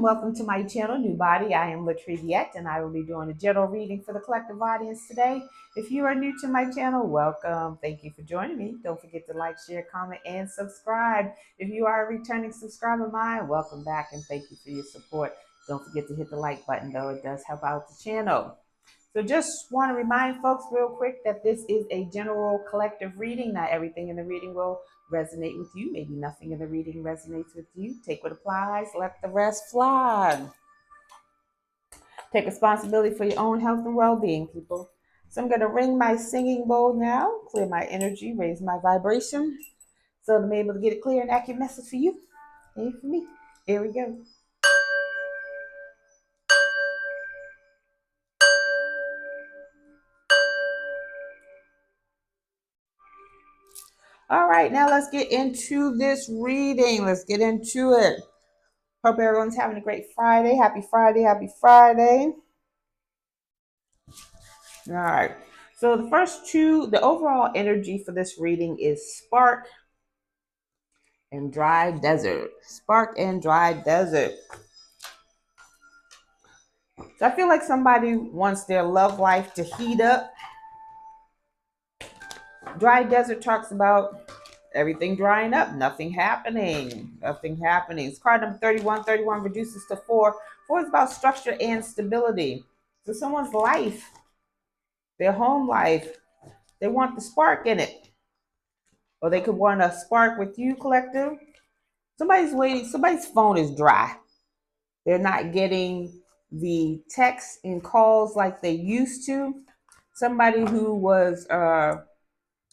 and welcome to my channel, NUBODI. I am Latriviette, and I will be doing a general reading for the collective audience today. If you are new to my channel, welcome. Thank you for joining me. Don't forget to like, share, comment, and subscribe. If you are a returning subscriber of mine, welcome back, and thank you for your support. Don't forget to hit the like button, though. It does help out the channel. So just want to remind folks real quick that this is a general collective reading. Not everything in the reading will resonate with you. Maybe nothing in the reading resonates with you. Take what applies, let the rest fly. Take responsibility for your own health and well-being, people. So I'm going to ring my singing bowl now, clear my energy, raise my vibration, so I'm able to get a clear and accurate message for you and for me. Here we go. All right, now let's get into this reading. Let's get into it. Hope everyone's having a great Friday. Happy Friday, happy Friday. All right. So the first two, the overall energy for this reading is spark and dry desert. Spark and dry desert. So I feel like somebody wants their love life to heat up. Dry desert talks about everything drying up, nothing happening, nothing happening. It's card number 31. 31 reduces to 4. 4 is about structure and stability. So someone's life, their home life, they want the spark in it. Or they could want a spark with you, collective. Somebody's waiting, somebody's phone is dry. They're not getting the texts and calls like they used to. Somebody who was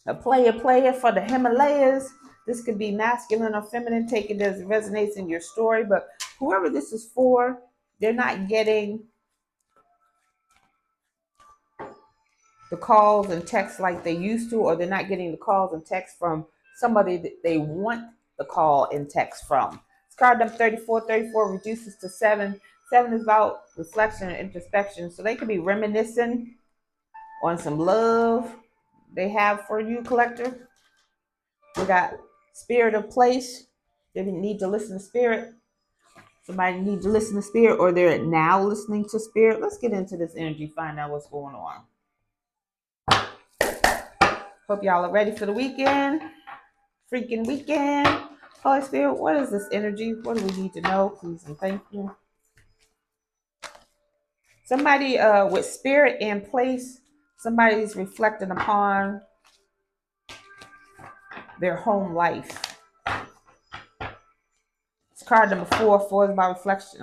a player for the Himalayas. This could be masculine or feminine. Take it as it resonates in your story. But whoever this is for, they're not getting the calls and texts like they used to, or they're not getting the calls and texts from somebody that they want the call and text from. It's card number 34. 34 reduces to 7. 7 is about reflection and introspection. So they could be reminiscing on some love they have for you, collector. We got spirit of place. They need to listen to spirit. Somebody needs to listen to spirit, or they're now listening to spirit. Let's get into this energy, find out what's going on. Hope y'all are ready for the weekend. Freaking weekend. Holy Spirit, what is this energy? What do we need to know? Please and thank you. Somebody with spirit and place, somebody's reflecting upon their home life. It's card number 4. 4 is about reflection.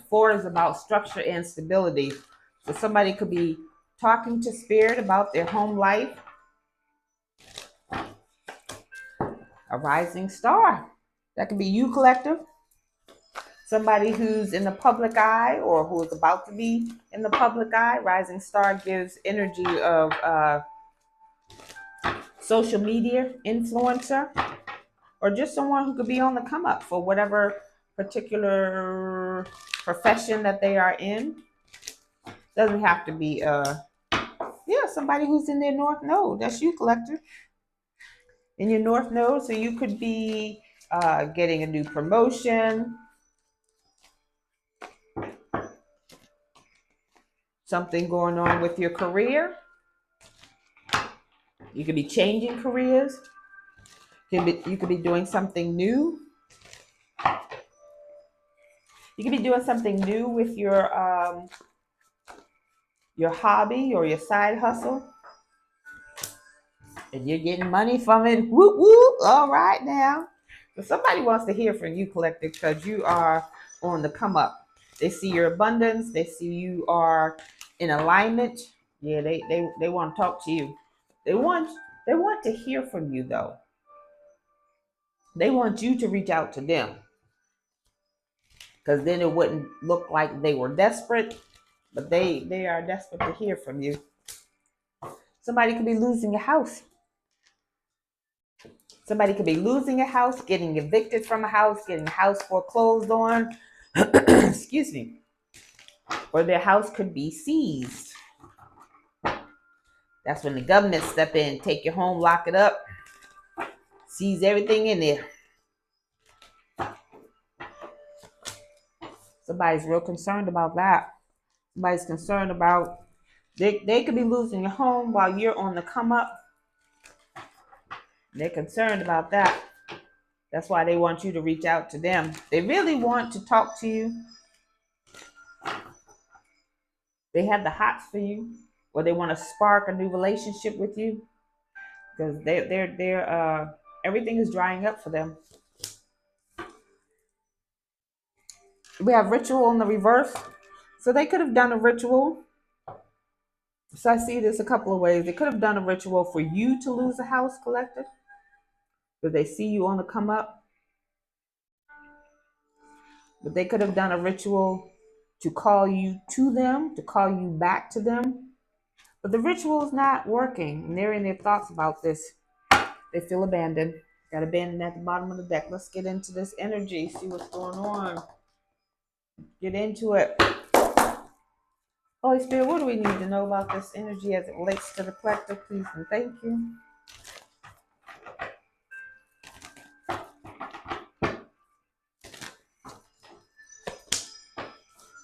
4 is about structure and stability. So somebody could be talking to spirit about their home life. A rising star. That could be you, collective. Somebody who's in the public eye or who is about to be in the public eye. Rising star gives energy of social media influencer, or just someone who could be on the come up for whatever particular profession that they are in. Doesn't have to be somebody who's in their north node. That's you, collector. In your north node, so you could be getting a new promotion, something going on with your career. You could be changing careers. You could be doing something new. You could be doing something new with your hobby or your side hustle. And you're getting money from it. Whoop, whoop. All right now. So somebody wants to hear from you, collective, because you are on the come up. They see your abundance. They see you are in alignment. Yeah, they want to talk to you. They want to hear from you, though. They want you to reach out to them, because then it wouldn't look like they were desperate, but they are desperate to hear from you. Somebody could be losing a house. Somebody could be losing a house, getting evicted from a house, getting a house foreclosed on. Excuse me. Or their house could be seized. That's when the government step in, take your home, lock it up, seize everything in there. Somebody's real concerned about that. Somebody's concerned about they could be losing a home while you're on the come up. They're concerned about that. That's why they want you to reach out to them. They really want to talk to you. They have the hots for you, or they want to spark a new relationship with you because they're everything is drying up for them. We have ritual in the reverse, so they could have done a ritual. So I see this a couple of ways. They could have done a ritual for you to lose a house, collective, because they see you on the come up. But they could have done a ritual to call you to them, to call you back to them. But the ritual is not working, and they're in their thoughts about this. They feel abandoned. Got abandoned at the bottom of the deck. Let's get into this energy, see what's going on. Get into it. Holy Spirit, what do we need to know about this energy as it relates to the collective? Please and thank you.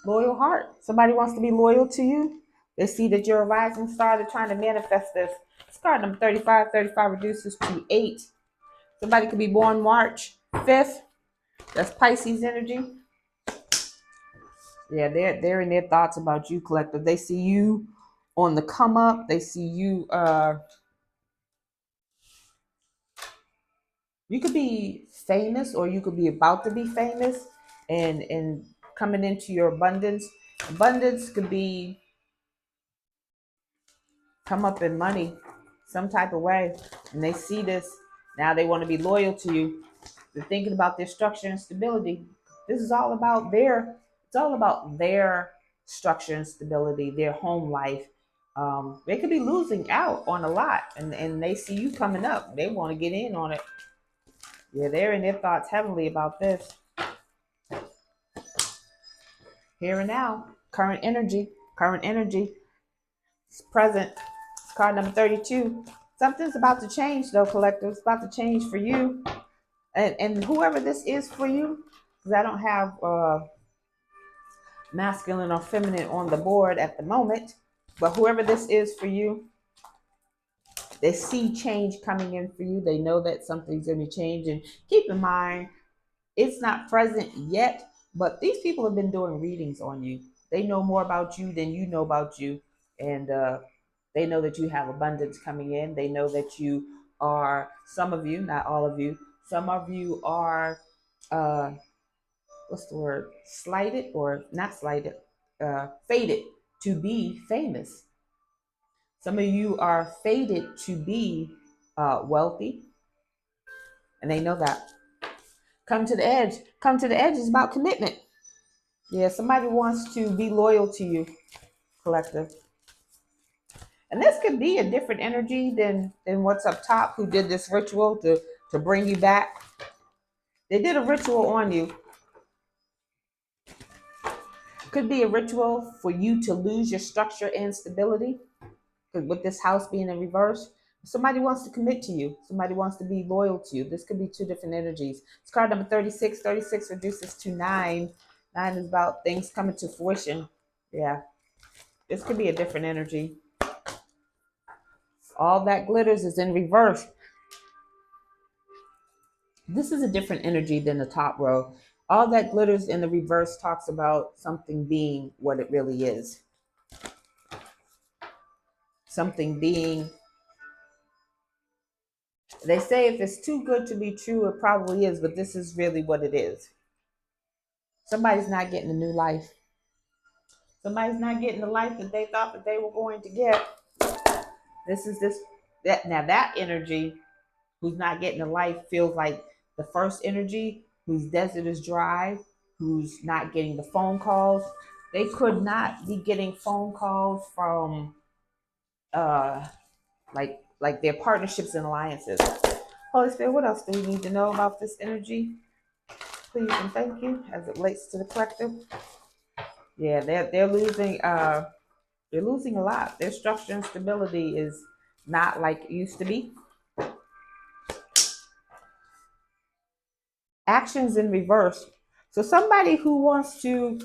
Loyal heart. Somebody wants to be loyal to you. They see that you're a rising star. They're trying to manifest this. This card number 35. 35 reduces to 8. Somebody could be born March 5th. That's Pisces energy. Yeah, they're in their thoughts about you, collective. They see you on the come up. They see you. You could be famous, or you could be about to be famous, and coming into your abundance. Abundance could be come up in money, some type of way, and they see this. Now they want to be loyal to you. They're thinking about their structure and stability. This is all about their. It's all about their structure and stability, their home life. They could be losing out on a lot, and they see you coming up. They want to get in on it. Yeah, they're in their thoughts heavily about this. Here and now, current energy, it's present. It's card number 32. Something's about to change, though, collective. It's about to change for you. And whoever this is for you, because I don't have masculine or feminine on the board at the moment, but whoever this is for you, they see change coming in for you. They know that something's going to change. And keep in mind, it's not present yet, but these people have been doing readings on you. They know more about you than you know about you. And they know that you have abundance coming in. They know that you are, some of you, not all of you, some of you are, what's the word? Slighted, or not slighted, fated to be famous. Some of you are fated to be wealthy, and they know that. Come to the edge. Come to the edge is about commitment. Yeah, somebody wants to be loyal to you, collective. And this could be a different energy than what's up top, who did this ritual to bring you back. They did a ritual on you. Could be a ritual for you to lose your structure and stability. Because with this house being in reverse, somebody wants to commit to you. Somebody wants to be loyal to you. This could be two different energies. It's card number 36. 36 reduces to 9. 9 is about things coming to fruition. Yeah. This could be a different energy. All that glitters is in reverse. This is a different energy than the top row. All that glitters in the reverse talks about something being what it really is. Something being, they say if it's too good to be true, it probably is, but this is really what it is. Somebody's not getting a new life. Somebody's not getting the life that they thought that they were going to get. This is this, that now that energy who's not getting a life feels like the first energy, whose desert is dry, who's not getting the phone calls. They could not be getting phone calls from like their partnerships and alliances. Holy Spirit, what else do we need to know about this energy? Please and thank you as it relates to the collective. Yeah, they're losing a lot. Their structure and stability is not like it used to be. Actions in reverse. So somebody who wants to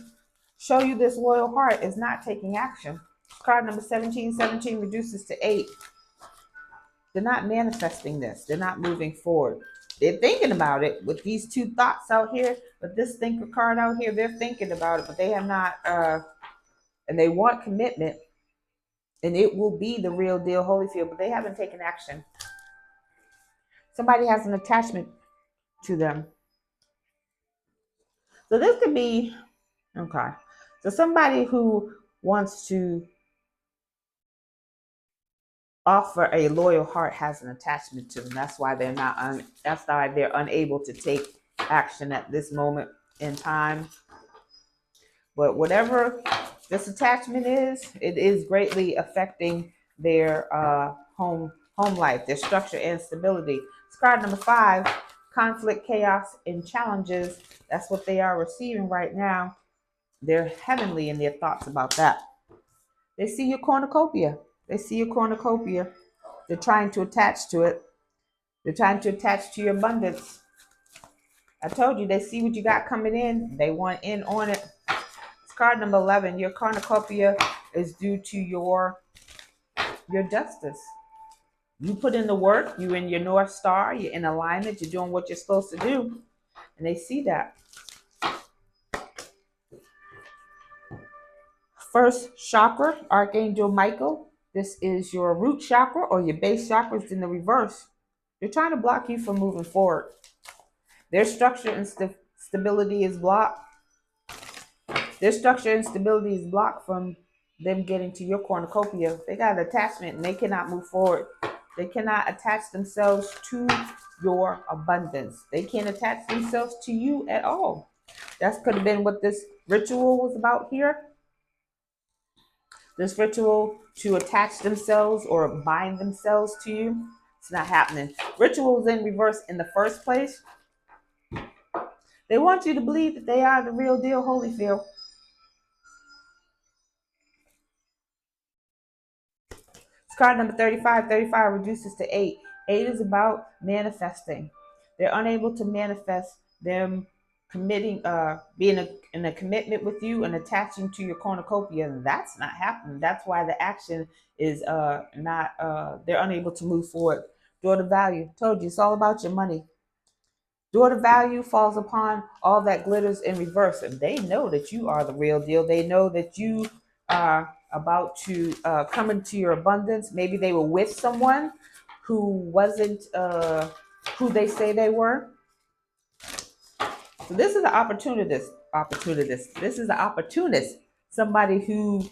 show you this loyal heart is not taking action. Card number 17, 17 reduces to 8. They're not manifesting this. They're not moving forward. They're thinking about it with these two thoughts out here, but this thinker card out here, they're thinking about it, but they have not, and they want commitment, and it will be the real deal, Holyfield, but they haven't taken action. Somebody has an attachment to them. So this could be, okay. So somebody who wants to offer a loyal heart has an attachment to them. That's why they're not. That's why they're unable to take action at this moment in time. But whatever this attachment is, it is greatly affecting their home life, their structure and stability. It's card number 5, conflict, chaos, and challenges. That's what they are receiving right now. They're heavenly in their thoughts about that. They see your cornucopia. They see your cornucopia. They're trying to attach to it. They're trying to attach to your abundance. I told you, they see what you got coming in. They want in on it. It's card number 11. Your cornucopia is due to your justice. You put in the work. You in your North Star. You're in alignment. You're doing what you're supposed to do. And they see that. First chakra, Archangel Michael. This is your root chakra or your base chakra is in the reverse. They're trying to block you from moving forward. Their structure and stability is blocked. Their structure and stability is blocked from them getting to your cornucopia. They got an attachment and they cannot move forward. They cannot attach themselves to your abundance. They can't attach themselves to you at all. That could have been what this ritual was about here. This ritual to attach themselves or bind themselves to you. It's not happening. Rituals in reverse in the first place. They want you to believe that they are the real deal, Holyfield. It's card number 35. 35 reduces to 8. 8 is about manifesting. They're unable to manifest them committing, being in a commitment with you and attaching to your cornucopia. That's not happening. That's why the action is not, they're unable to move forward. Door to value. Told you, it's all about your money. Door to value falls upon all that glitters in reverse. And they know that you are the real deal. They know that you are about to come into your abundance. Maybe they were with someone who wasn't who they say they were. So this is an opportunist. This is an opportunist. Somebody who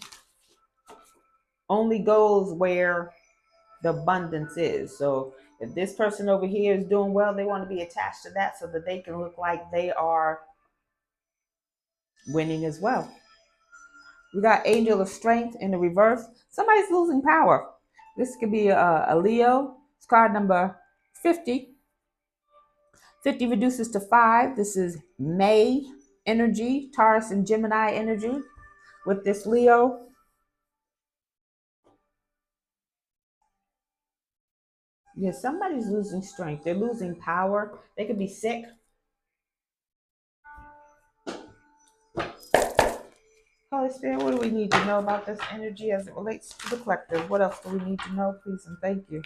only goes where the abundance is. So if this person over here is doing well, they want to be attached to that so that they can look like they are winning as well. We got Angel of Strength in the reverse. Somebody's losing power. This could be a Leo. It's card number 50. 50 reduces to 5. This is May energy, Taurus and Gemini energy with this Leo. Yeah, somebody's losing strength. They're losing power. They could be sick. Holy Spirit, what do we need to know about this energy as it relates to the collective? What else do we need to know, please and thank you?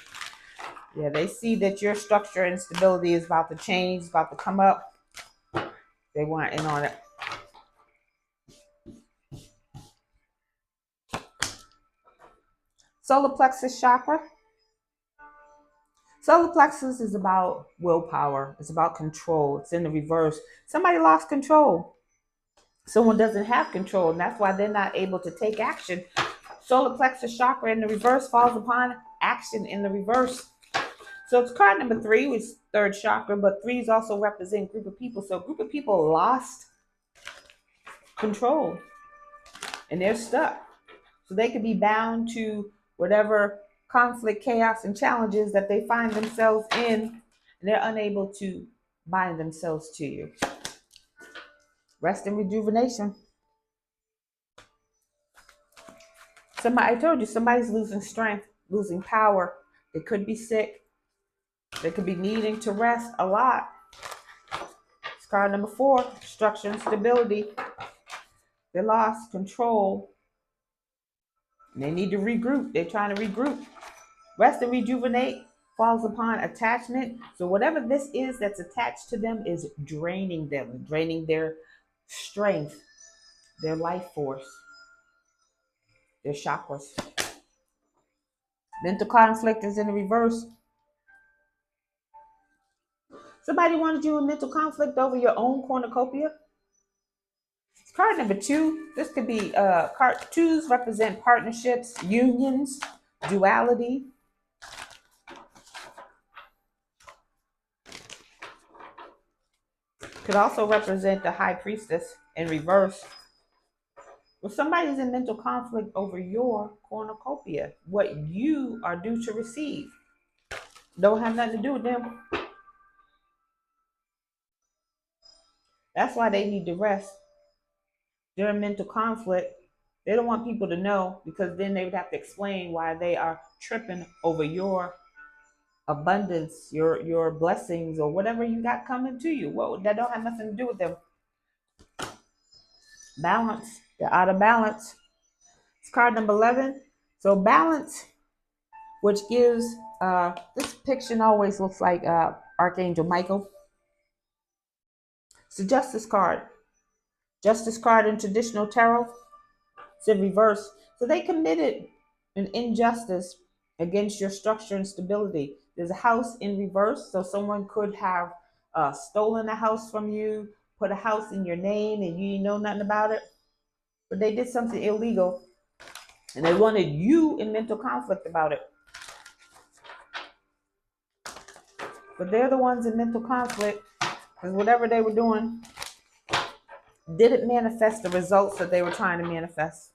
Yeah, they see that your structure and stability is about to change, about to come up. They want in on it. Solar plexus chakra. Solar plexus is about willpower. It's about control. It's in the reverse. Somebody lost control. Someone doesn't have control, and that's why they're not able to take action. Solar plexus chakra in the reverse falls upon action in the reverse. So it's card number 3, which is third chakra, but 3s also represent group of people. So a group of people lost control and they're stuck. So they could be bound to whatever conflict, chaos, and challenges that they find themselves in, and they're unable to bind themselves to you. Rest and rejuvenation. I told you, somebody's losing strength, losing power. They could be sick. They could be needing to rest a lot. It's Card number 4, structure and stability. They lost control. And they need to regroup. They're trying to regroup. Rest and rejuvenate falls upon attachment. So whatever this is that's attached to them is draining them, draining their strength, their life force, their chakras. Mental conflict is in the reverse. Somebody wanted you in mental conflict over your own cornucopia. Card number 2. This could be card 2s represent partnerships, unions, duality. Could also represent the high priestess in reverse. Well, somebody's in mental conflict over your cornucopia, what you are due to receive. Don't have nothing to do with them. That's why they need to rest during mental conflict. They don't want people to know, because then they would have to explain why they are tripping over your abundance, your blessings, or whatever you got coming to you. Well, that don't have nothing to do with them. Balance. They're out of balance. It's card number 11. So balance, which gives this picture always looks like Archangel Michael. It's the Justice card. Justice card in traditional tarot. It's in reverse. So they committed an injustice against your structure and stability. There's a house in reverse. So someone could have stolen a house from you, put a house in your name, and you know nothing about it. But they did something illegal, and they wanted you in mental conflict about it. But they're the ones in mental conflict, because whatever they were doing didn't manifest the results that they were trying to manifest.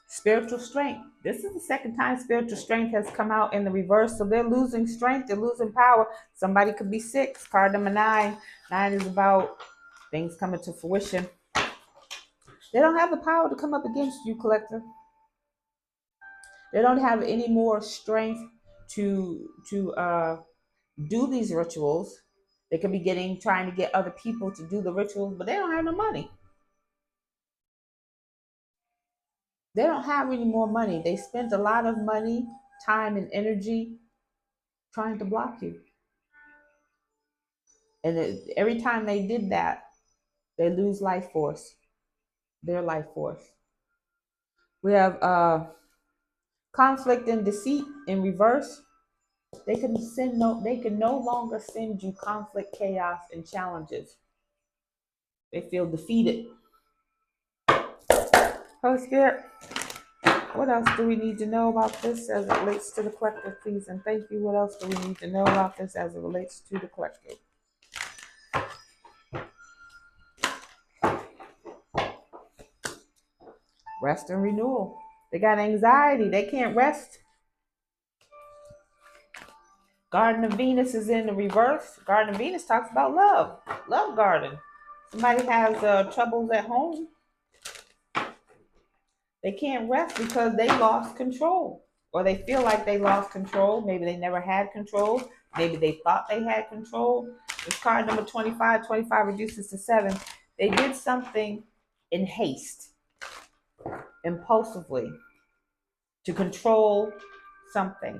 Spiritual strength. This is the second time spiritual strength has come out in the reverse. So they're losing strength, they're losing power. Somebody could be 6. Card number 9. 9 is about things coming to fruition. They don't have the power to come up against you, collective. They don't have any more strength to do these rituals. They could be trying to get other people to do the rituals, but they don't have no money. They don't have any more money. They spent a lot of money, time, and energy trying to block you. And every time they did that, they lose life force, their life force. We have conflict and deceit in reverse. They can no longer send you conflict, chaos, and challenges. They feel defeated. Holy Spirit, what else do we need to know about this as it relates to the collective, please? And thank you. What else do we need to know about this as it relates to the collective? Rest and renewal. They got anxiety. They can't rest. Garden of Venus is in the reverse. Garden of Venus talks about love. Love garden. Somebody has troubles at home. They can't rest because they lost control. Or they feel like they lost control. Maybe they never had control. Maybe they thought they had control. It's card number 25. 25 reduces to 7. They did something in haste, impulsively, to control something.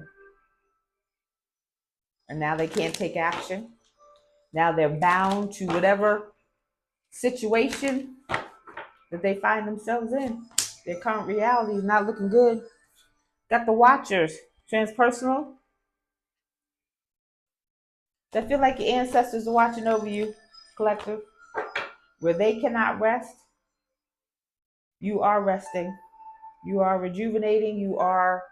And now they can't take action. Now they're bound to whatever situation that they find themselves in. Their current reality is not looking good. Got the Watchers, transpersonal. They feel like your ancestors are watching over you, collective. Where they cannot rest, you are resting. You are rejuvenating. You are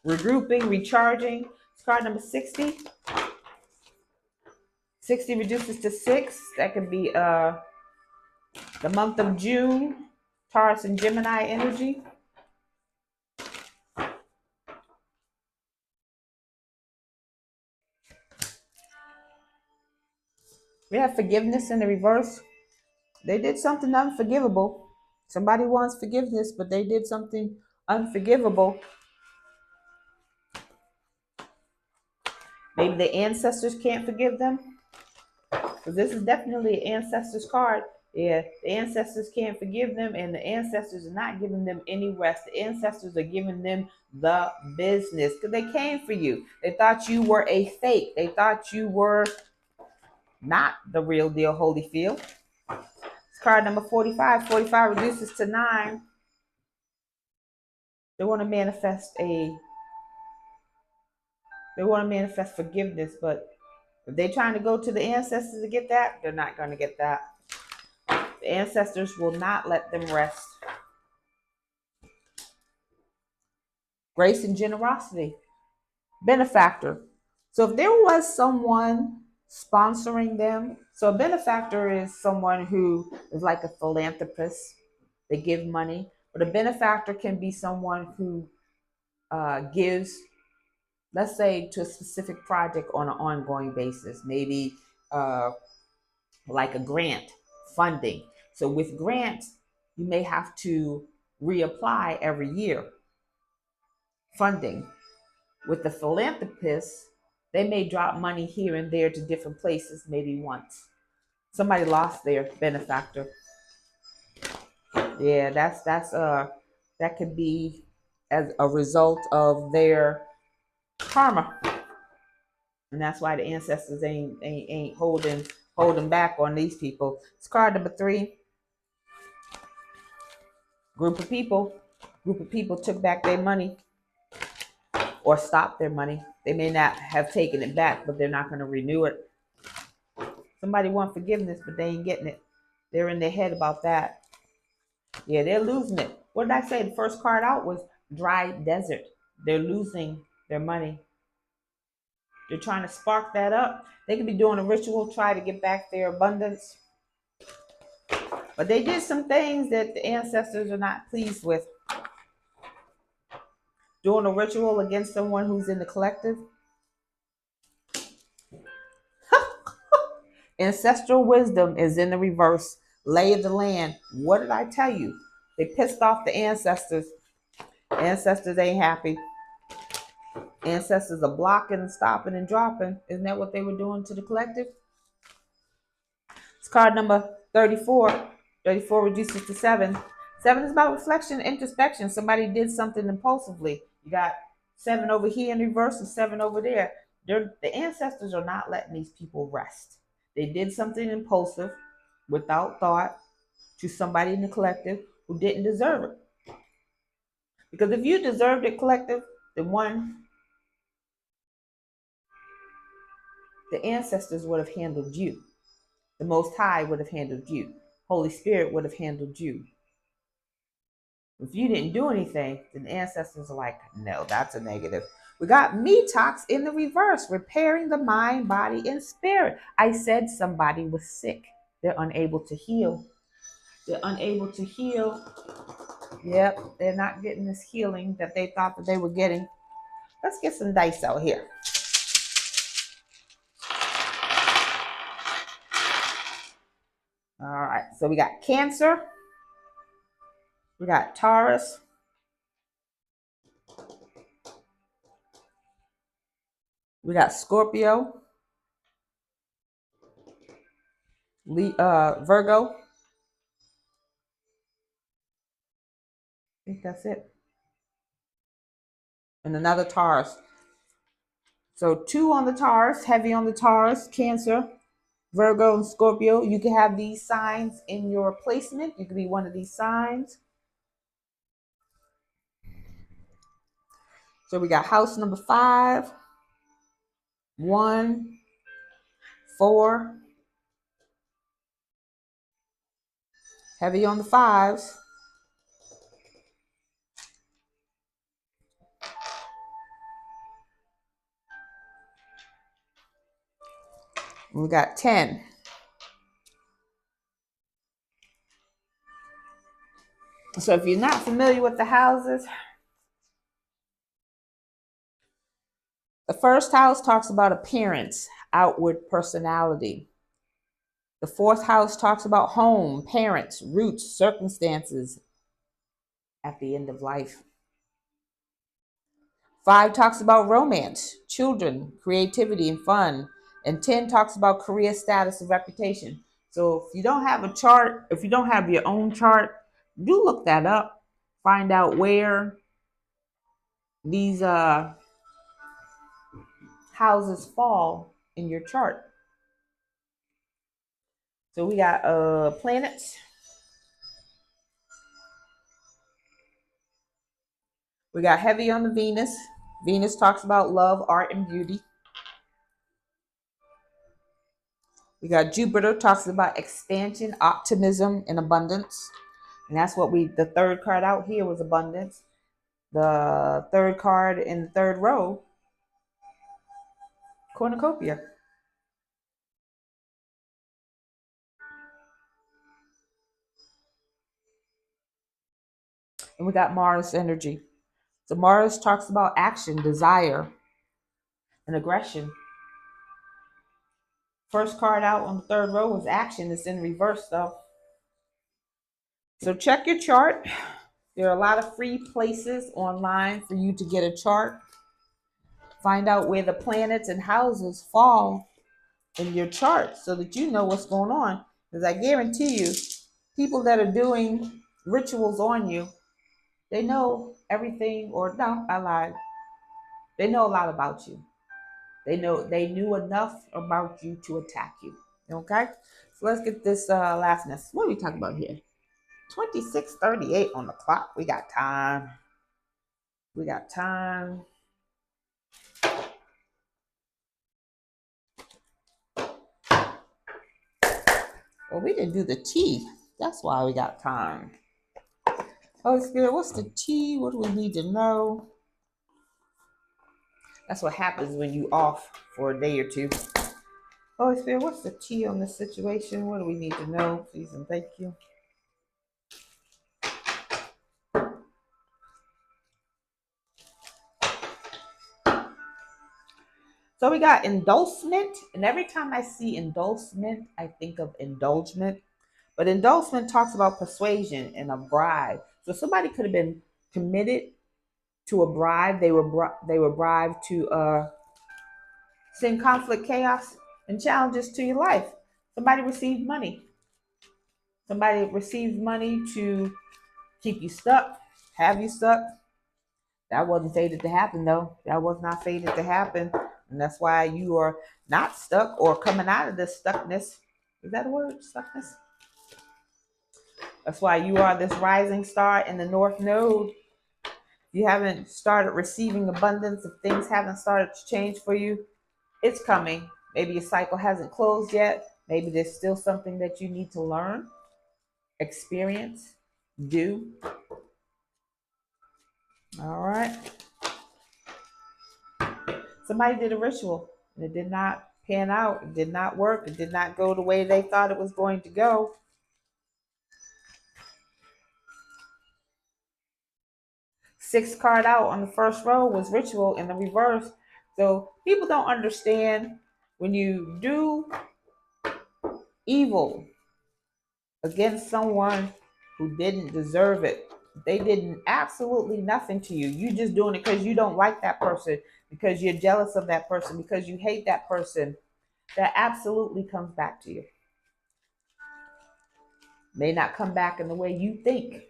regrouping, recharging. It's card number 60. 60 reduces to 6. That could be the month of June, Taurus and Gemini energy. We have forgiveness in the reverse. They did something unforgivable. Somebody wants forgiveness, but they did something unforgivable. Maybe the ancestors can't forgive them. Because this is definitely an ancestors card. Yeah, the ancestors can't forgive them, and the ancestors are not giving them any rest. The ancestors are giving them the business because they came for you. They thought you were a fake. They thought you were not the real deal, Holyfield. It's card number 45. 45 reduces to 9. They want to manifest forgiveness, but if they're trying to go to the ancestors to get that, they're not going to get that. The ancestors will not let them rest. Grace and generosity. Benefactor. So if there was someone sponsoring them, so a benefactor is someone who is like a philanthropist. They give money, but a benefactor can be someone who gives, let's say, to a specific project on an ongoing basis, maybe like a grant funding. So with grants, you may have to reapply every year funding. With the philanthropists, they may drop money here and there to different places, maybe once. Somebody lost their benefactor. Yeah, that could be as a result of their karma. And that's why the ancestors ain't holding back on these people. It's card number 3. Group of people. Group of people took back their money or stopped their money. They may not have taken it back, but they're not going to renew it. Somebody wants forgiveness, but they ain't getting it. They're in their head about that. Yeah, they're losing it. What did I say? The first card out was dry desert. They're losing their money. They're trying to spark that up. They could be doing a ritual, try to get back their abundance. But they did some things that the ancestors are not pleased with. Doing a ritual against someone who's in the collective. Ancestral wisdom is in the reverse. Lay of the land. What did I tell you? They pissed off the ancestors. Ancestors ain't happy. Ancestors are blocking and stopping and dropping. Isn't that what they were doing to the collective? It's card number 34. 34 reduces to 7. 7 is about reflection, introspection. Somebody did something impulsively. You got 7 over here in reverse and 7 over there. The ancestors are not letting these people rest. They did something impulsive without thought to somebody in the collective who didn't deserve it. Because if you deserved it, collective, the ancestors would have handled you. The Most High would have handled you. Holy Spirit would have handled you. If you didn't do anything, then the ancestors are like, no, that's a negative. We got Metox in the reverse, repairing the mind, body, and spirit. I said somebody was sick. They're unable to heal. They're unable to heal. Yep, they're not getting this healing that they thought that they were getting. Let's get some dice out here. All right, so we got Cancer. We got Taurus. We got Scorpio. Virgo. I think that's it. And another Taurus. So 2 on the Taurus, heavy on the Taurus, Cancer, Virgo, and Scorpio. You can have these signs in your placement. You could be one of these signs. So we got house number 5, 1, 4. Heavy on the 5s. We got 10. So if you're not familiar with the houses, the first house talks about appearance, outward personality. The 4th house talks about home, parents, roots, circumstances at the end of life. 5 talks about romance, children, creativity, and fun. And 10 talks about career status and reputation. So if you don't have a chart, if you don't have your own chart, do look that up. Find out where these houses fall in your chart. So we got planets. We got heavy on the Venus. Venus talks about love, art, and beauty. We got Jupiter talks about expansion, optimism, and abundance. And that's what the third card out here was abundance. The third card in the third row, cornucopia. And we got Mars energy. So Mars talks about action, desire, and aggression. First card out on the third row was action. It's in reverse though. So check your chart. There are a lot of free places online for you to get a chart. Find out where the planets and houses fall in your chart so that you know what's going on. Because I guarantee you, people that are doing rituals on you, they know everything, or no, I lied. They know a lot about you. They knew enough about you to attack you. Okay? So let's get this lastness. What are we talking about here? 26:38 on the clock. We got time. We got time. Well, we didn't do the T. That's why we got time. Holy Spirit, what's the T? What do we need to know? That's what happens when you off for a day or two. Holy Spirit, what's the T on this situation? What do we need to know? Please and thank you. So we got indulgement. And every time I see indulgement, I think of indulgement. But indulgement talks about persuasion and a bribe. So somebody could have been committed to a bribe. They were bribed to send conflict, chaos, and challenges to your life. Somebody received money. Somebody received money to keep you stuck, have you stuck. That wasn't fated to happen, though. That was not fated to happen. And that's why you are not stuck or coming out of this stuckness. Is that a word? Stuckness? That's why you are this rising star in the North Node. You haven't started receiving abundance, if things haven't started to change for you, it's coming. Maybe your cycle hasn't closed yet. Maybe there's still something that you need to learn, experience, do. All right. Somebody did a ritual and it did not pan out. It did not work. It did not go the way they thought it was going to go. Sixth card out on the first row was ritual in the reverse. So people don't understand when you do evil against someone who didn't deserve it. They did absolutely nothing to you. You just doing it because you don't like that person, because you're jealous of that person, because you hate that person. That absolutely comes back to you. May not come back in the way you think.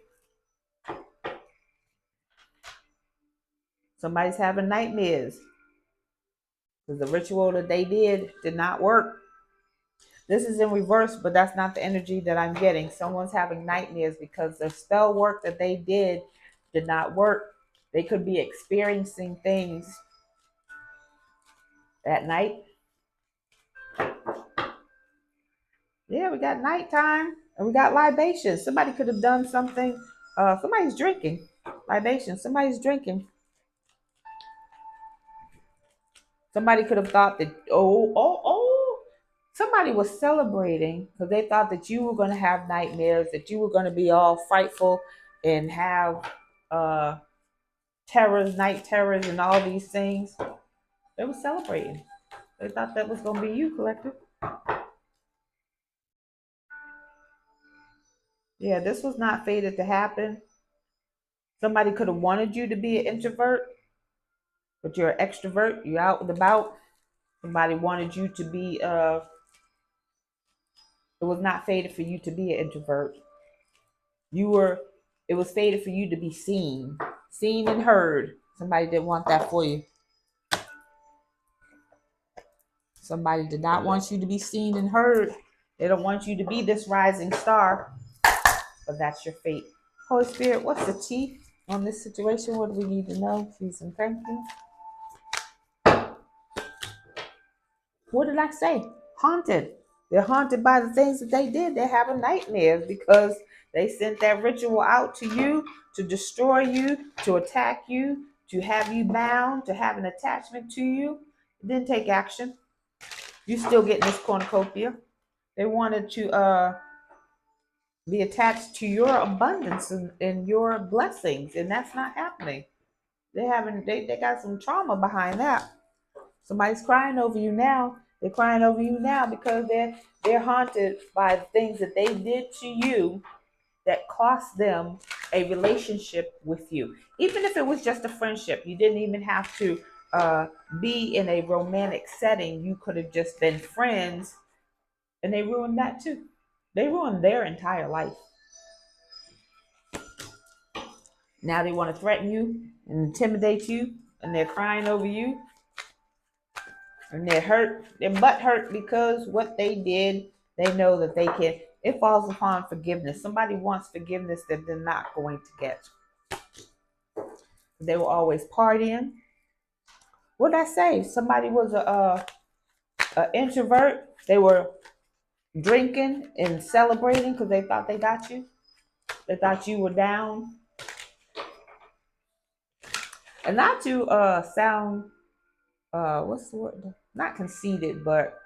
Somebody's having nightmares because the ritual that they did not work. This is in reverse, but that's not the energy that I'm getting. Someone's having nightmares because the spell work that they did not work. They could be experiencing things at night. Yeah, we got nighttime and we got libations. Somebody could have done something. Somebody's drinking. Libation. Somebody's drinking. Somebody could have thought that, somebody was celebrating because they thought that you were going to have nightmares, that you were going to be all frightful and have uh, terrors, night terrors, and all these things. They were celebrating. They thought that was going to be you, collective. Yeah, this was not fated to happen. Somebody could have wanted you to be an introvert. but you're an extrovert. You're out and about. Somebody wanted you to be, it was not fated for you to be an introvert. It was fated for you to be seen and heard. Somebody didn't want that for you. Somebody did not want you to be seen and heard. They don't want you to be this rising star, but that's your fate. Holy Spirit, what's the tea on this situation? What do we need to know? Please and thank you. What did I say? Haunted. They're haunted by the things that they did. They're having nightmares because they sent that ritual out to you to destroy you, to attack you, to have you bound, to have an attachment to you. It didn't take action. You still getting this cornucopia. They wanted to be attached to your abundance and your blessings, and that's not happening. They got some trauma behind that. Somebody's crying over you now. They're crying over you now because they're haunted by the things that they did to you that cost them a relationship with you. Even if it was just a friendship, you didn't even have to be in a romantic setting. You could have just been friends, and they ruined that too. They ruined their entire life. Now they want to threaten you and intimidate you, and they're crying over you. And they're hurt, their butt hurt because what they did, they know that they can. It falls upon forgiveness. Somebody wants forgiveness that they're not going to get. They were always partying. What did I say? Somebody was a introvert. They were drinking and celebrating because they thought they got you. They thought you were down. And not to sound what's the word? Not conceited, but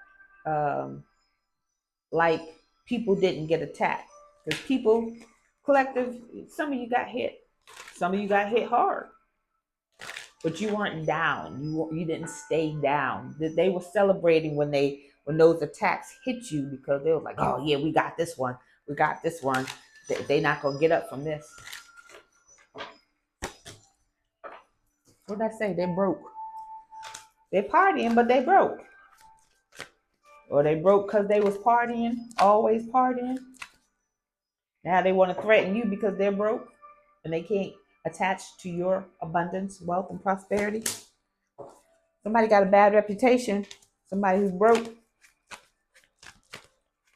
like people didn't get attacked. Because people, collective, some of you got hit. Some of you got hit hard. But you weren't down. You didn't stay down. They were celebrating when those attacks hit you because they were like, oh yeah, we got this one. We got this one. They're not gonna get up from this. What did I say? They broke. They're partying, but they broke. Or they broke because they was partying, always partying. Now they want to threaten you because they're broke and they can't attach to your abundance, wealth, and prosperity. Somebody got a bad reputation. Somebody who's broke.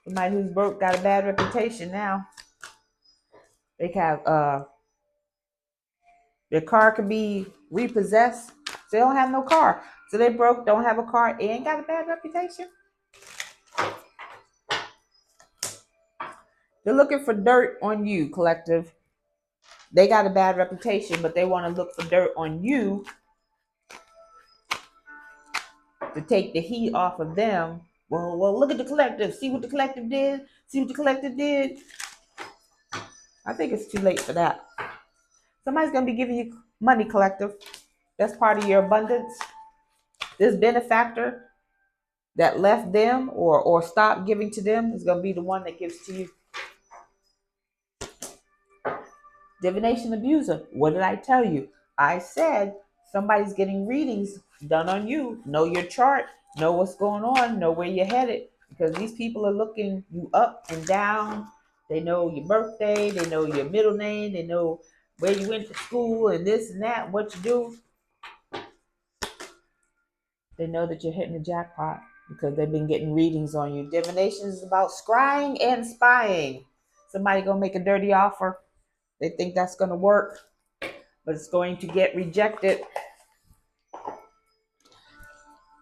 Somebody who's broke got a bad reputation now. They have their car could be repossessed. So they don't have no car. So they broke, don't have a car, and got a bad reputation. They're looking for dirt on you, collective. They got a bad reputation, but they want to look for dirt on you to take the heat off of them. Well, look at the collective. See what the collective did? See what the collective did? I think it's too late for that. Somebody's going to be giving you money, collective. That's part of your abundance. This benefactor that left them or stopped giving to them is going to be the one that gives to you. Divination abuser. What did I tell you? I said somebody's getting readings done on you. Know your chart. Know what's going on. Know where you're headed. Because these people are looking you up and down. They know your birthday. They know your middle name. They know where you went to school and this and that, what you do. They know that you're hitting the jackpot because they've been getting readings on you. Divination is about scrying and spying. Somebody gonna make a dirty offer. They think that's gonna work, but it's going to get rejected.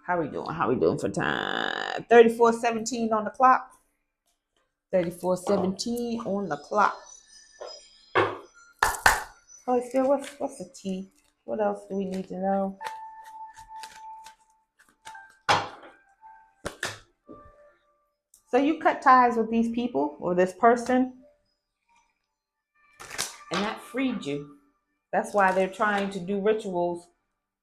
How we doing? How we doing for time? 34:17 on the clock. 34:17 on the clock. Oh, still, what's the tea? What else do we need to know? So you cut ties with these people or this person, and that freed you. That's why they're trying to do rituals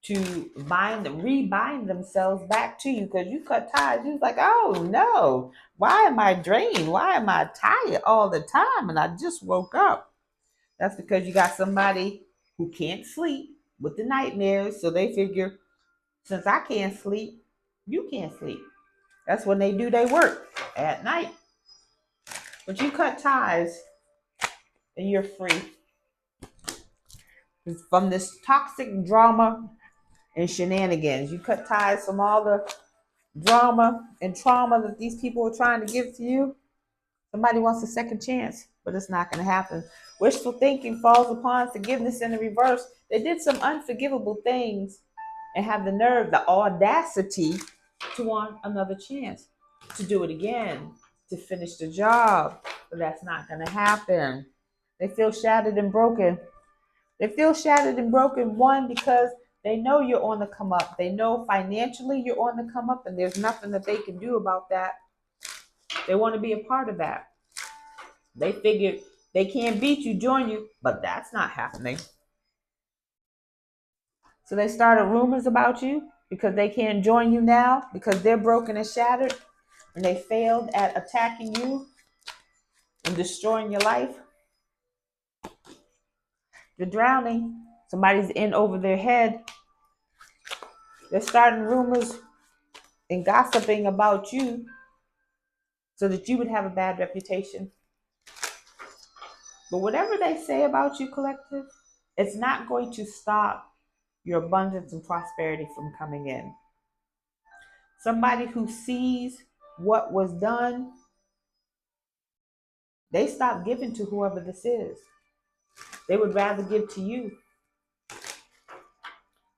to rebind themselves back to you because you cut ties. You was like, oh no, why am I drained? Why am I tired all the time? And I just woke up. That's because you got somebody who can't sleep with the nightmares. So they figure Since I can't sleep, you can't sleep. That's when they do their work, at night. But you cut ties and you're free from this toxic drama and shenanigans. You cut ties from all the drama and trauma that these people are trying to give to you. Somebody wants a second chance, but it's not going to happen. Wishful thinking falls upon forgiveness in the reverse. They did some unforgivable things and have the nerve, the audacity to want another chance, to do it again, to finish the job. But that's not going to happen. They feel shattered and broken. They feel shattered and broken, one, because they know you're on the come up. They know financially you're on the come up, and there's nothing that they can do about that. They want to be a part of that. They figured they can't beat you, join you, but that's not happening. So they started rumors about you because they can't join you now, because they're broken and shattered, and they failed at attacking you and destroying your life. You're drowning. Somebody's in over their head. They're starting rumors and gossiping about you so that you would have a bad reputation. But whatever they say about you, collective, it's not going to stop your abundance and prosperity from coming in. Somebody who sees what was done, they stop giving to whoever this is. They would rather give to you.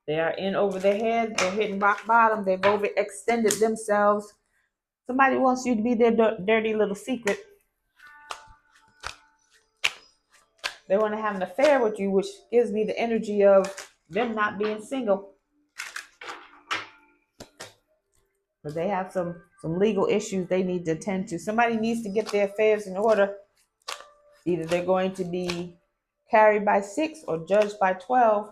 They are in over their head. They're hitting rock bottom. They've overextended themselves. Somebody wants you to be their dirty little secret. They want to have an affair with you, which gives me the energy of them not being single. But they have some legal issues they need to attend to. Somebody needs to get their affairs in order. Either they're going to be carried by 6 or judged by 12.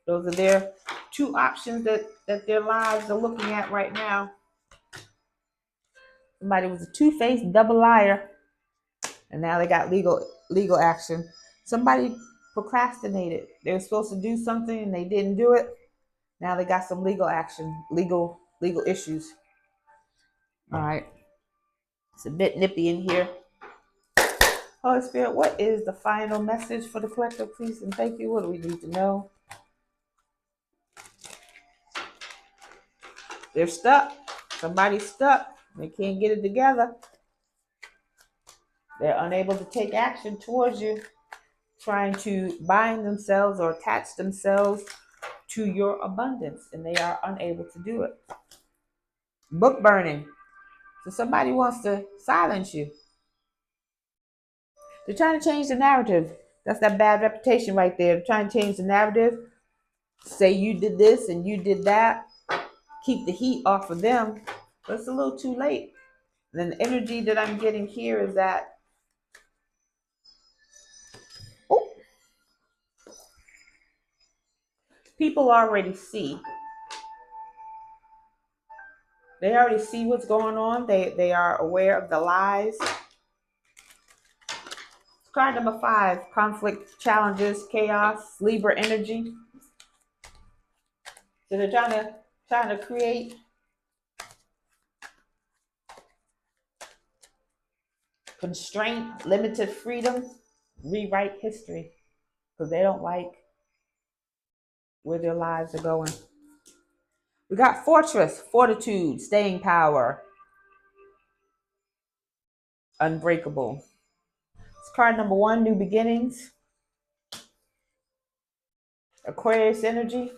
Those are their two options that their lives are looking at right now. Somebody was a two-faced double liar, and now they got legal action. Somebody procrastinated. They were supposed to do something and they didn't do it. Now they got some legal action, legal issues. All right. It's a bit nippy in here. Holy Spirit, what is the final message for the collective, please? And thank you. What do we need to know? They're stuck. Somebody's stuck. They can't get it together. They're unable to take action towards you, trying to bind themselves or attach themselves to your abundance, and they are unable to do it. Book burning. So somebody wants to silence you. They're trying to change the narrative. That's that bad reputation right there. They're trying to change the narrative. Say you did this and you did that. Keep the heat off of them. But it's a little too late. And then the energy that I'm getting here is that people already see. They already see what's going on. They are aware of the lies. Card number 5, conflict, challenges, chaos, Libra energy. So they're trying to create constraint, limited freedom, rewrite history, because they don't like where their lives are going. We got fortress, fortitude, staying power, unbreakable. It's card number 1, new beginnings, Aquarius energy.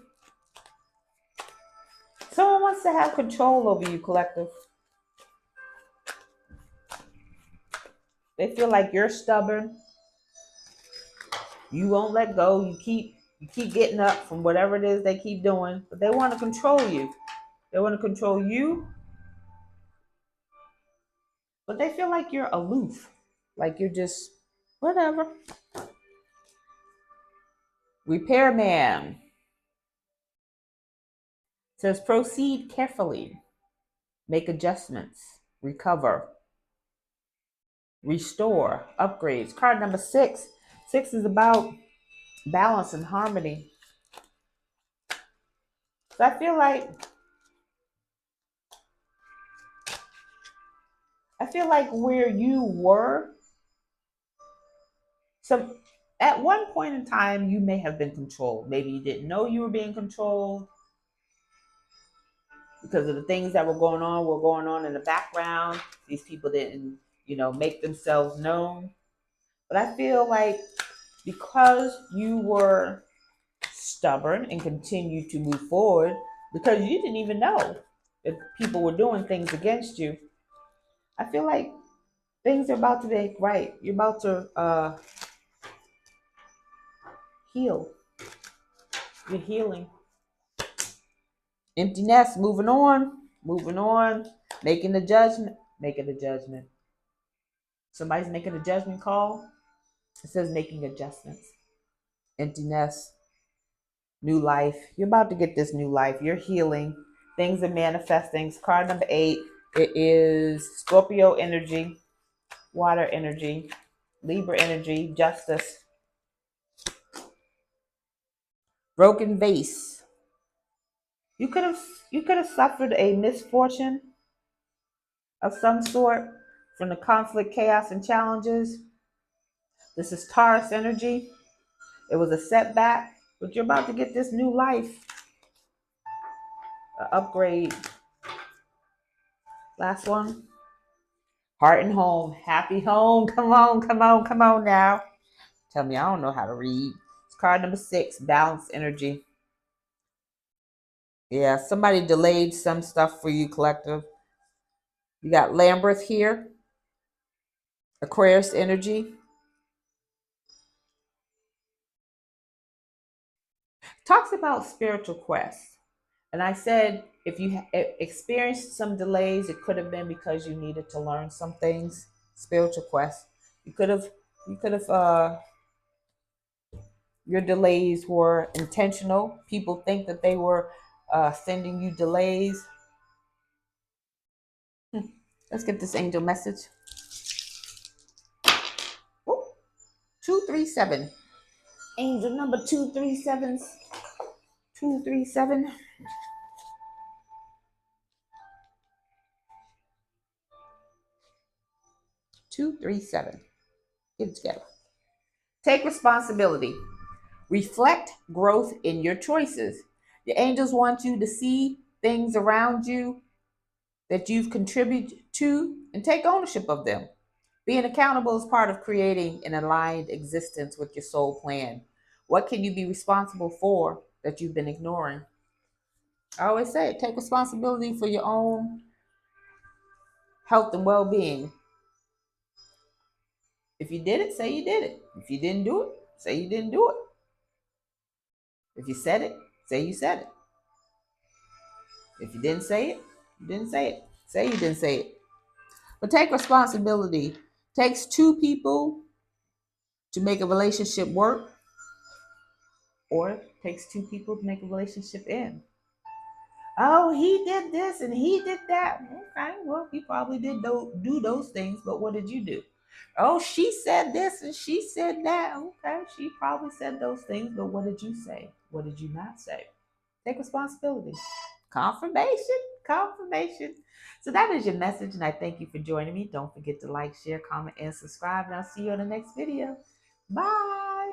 Someone wants to have control over you, collective. They feel like you're stubborn. You won't let go. You keep getting up from whatever it is they keep doing, but they want to control you. They want to control you, but they feel like you're aloof, like you're just whatever. Repairman says proceed carefully, make adjustments, recover, restore, upgrades. Card number 6. 6 is about balance and harmony. So I feel like where you were, so at one point in time you may have been controlled. Maybe you didn't know you were being controlled because of the things that were going on in the background. These people didn't, make themselves known. But I feel like because you were stubborn and continued to move forward, because you didn't even know if people were doing things against you, I feel like things are about to be right. You're about to heal. You're healing. Empty nest, moving on, making the judgment, making a judgment. Somebody's making a judgment call. It says making adjustments. Empty nest, new life. You're about to get this new life. You're healing. Things are manifesting. Card number 8. It is Scorpio energy, water energy, Libra energy, justice, broken vase. You could have you could have suffered a misfortune of some sort from the conflict, chaos, and challenges. This is Taurus energy. It was a setback, but you're about to get this new life, upgrade. Last one, heart and home, happy home. Come on, come on, come on now. Tell me I don't know how to read. It's card number 6, balance energy. Yeah, somebody delayed some stuff for you, collective. You got Lambert here, Aquarius energy. Talks about spiritual quests. And I said, if you experienced some delays, it could have been because you needed to learn some things. Spiritual quest. You could have, your delays were intentional. People think that they were sending you delays. Let's get this angel message. Ooh, 237. Angel number 237. 237. 237. Get it together. Take responsibility. Reflect growth in your choices. The angels want you to see things around you that you've contributed to and take ownership of them. Being accountable is part of creating an aligned existence with your soul plan. What can you be responsible for that you've been ignoring? I always say, take responsibility for your own health and well being. If you did it, say you did it. If you didn't do it, say you didn't do it. If you said it, say you said it. If you didn't say it, you didn't say it. Say you didn't say it. But take responsibility. It takes two people to make a relationship work, or it takes two people to make a relationship end. Oh, he did this and he did that. Okay, well, he probably did do those things, but what did you do? Oh, she said this and she said that. Okay, she probably said those things, but what did you say? What did you not say? Take responsibility. Confirmation, confirmation. So that is your message, and I thank you for joining me. Don't forget to like, share, comment, and subscribe, and I'll see you on the next video. Bye.